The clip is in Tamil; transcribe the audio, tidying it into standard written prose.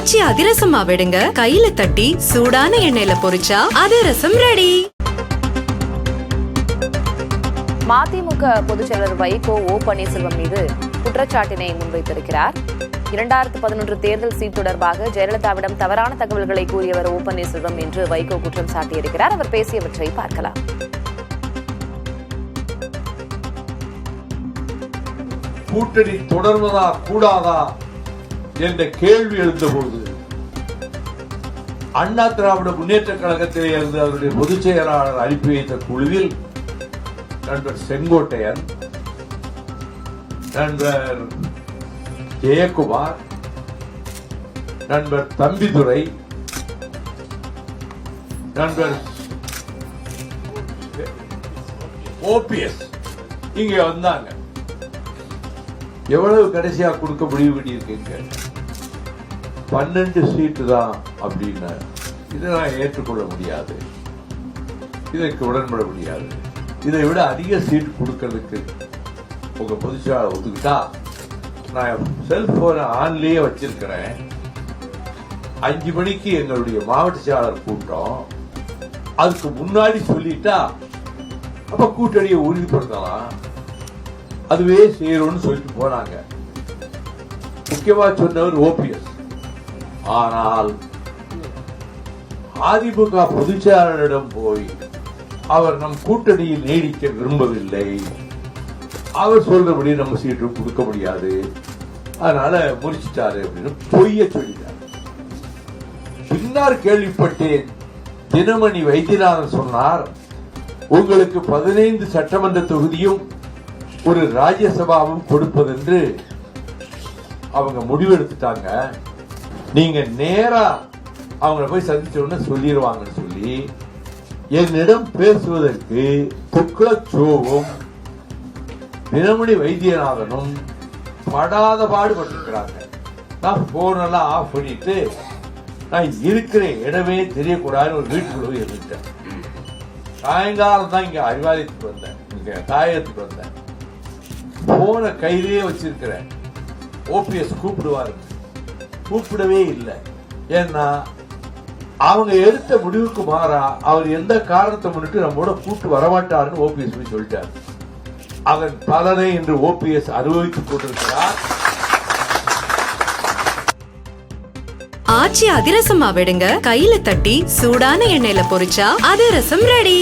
ஆச்சி அதிரசமா விடுங்க, கையில தட்டி சூடான எண்ணெயில பொரிச்சா அதிரசம் ரெடி. மதிமுக பொதுச் செயலர் வைகோ ஓ பன்னீர்செல்வம் மீது குற்றச்சாட்டினை முன்வைத்திருக்கிறார். 2011 தேர்தல் சீட் தொடர்பாக ஜெயலலிதாவிடம் தவறான தகவல்களை கூறியவர் ஓ பன்னீர்செல்வம் என்று வைகோ குற்றம் சாட்டியிருக்கிறார். அவர் பேசியவற்றை பார்க்கலாம். கூட்டணி தொடர்வதா கூடாதா என்ற கேள்வி எழுந்தபோது அண்ணா திராவிட முன்னேற்ற கழகத்திலே இருந்து அவருடைய பொதுச் செயலாளர் அனுப்பி வைத்த குழுவில் நண்பர் செங்கோட்டையன், நண்பர் ஜெயக்குமார், நண்பர் தம்பிதுரை, நண்பர் ஓபிஎஸ் இங்க வந்தாங்க. எவ்வளவு கடைசியா கொடுக்க முடிவு பண்ணியிருக்கீங்க? 12 சீட்டு தான் அப்படின்னு. இதை நான் ஏற்றுக்கொள்ள முடியாது, இதற்கு உடன்பட முடியாது. இதை விட அதிக சீட் கொடுக்கறதுக்கு உங்க பொதுச்செயலாளர் ஒதுக்கிட்டா, நான் செல்போனை ஆன்லயே வச்சிருக்கிறேன். 5 மணிக்கு எங்களுடைய மாவட்ட செயலாளர் கூட்டம், அதுக்கு முன்னாடி சொல்லிட்டா அப்ப கூட்டணியை உறுதிப்படுத்தலாம், அதுவே செய்யணும்னு சொல்லிட்டு போனாங்க. முக்கியமா சொன்னவர் ஓபிஎஸ். ஆனால் அதிமுக பொதுச் செயலாளரிடம் போய் அவர் நம் கூட்டணியில் நீடிக்க விரும்பவில்லை, அவர் சொல்றபடி நம்ம சீட்டு கொடுக்க முடியாது, அதனால முடிச்சிட்டாரு அப்படின்னு பொய்ய சொல்லிட்டார். பின்னர் கேள்விப்பட்டேன், தினமணி வைத்தியநாதன் சொன்னார், உங்களுக்கு 15 சட்டமன்ற தொகுதியும் ஒரு ராஜ்யசபாவும் கொடுப்பதென்று அவங்க முடிவெடுத்துட்டாங்க. நீங்க நேரா அவங்கள போய் சந்திச்ச உடனே சொல்லிடுவாங்கன்னு சொல்லி என்னிடம் பேசுவதற்கு துக்ளக்ஷோவும் தினமணி வைத்தியநாதனும் படாத பாடுபட்டிருக்கிறாங்க. நான் போனெல்லாம் ஆஃப் பண்ணிட்டு நான் இருக்கிற இடமே தெரியக்கூடாதுன்னு ஒரு வீட்டுக்குள்ள இருந்துட்டேன். சாயங்காலம் தான் இங்க அறிவாலயத்துக்கு வந்தேன், இங்க தாயத்துக்கு வந்தேன். போன கையிலேயே வச்சிருக்கிறேன். ஓபிஎஸ் கூப்பிடுவாரு, கூப்பிடவே இல்லை. ஏன்னா அவங்க எடுத்த முடிவுக்கு மாறா அவர் எந்த காரணத்தை முன்னிட்டு நம்மோட கூட்டு வரமாட்டாருன்னு ஓபிஎஸ் சொல்லிட்டார். அதன் பலனை இன்று ஓபிஎஸ் அனுபவித்துக் கொண்டிருக்கிறார். ஆச்சி அதிரசமா விடுங்க, கையில தட்டி சூடான எண்ணெயில பொரிச்சா அதிரசம் ரெடி.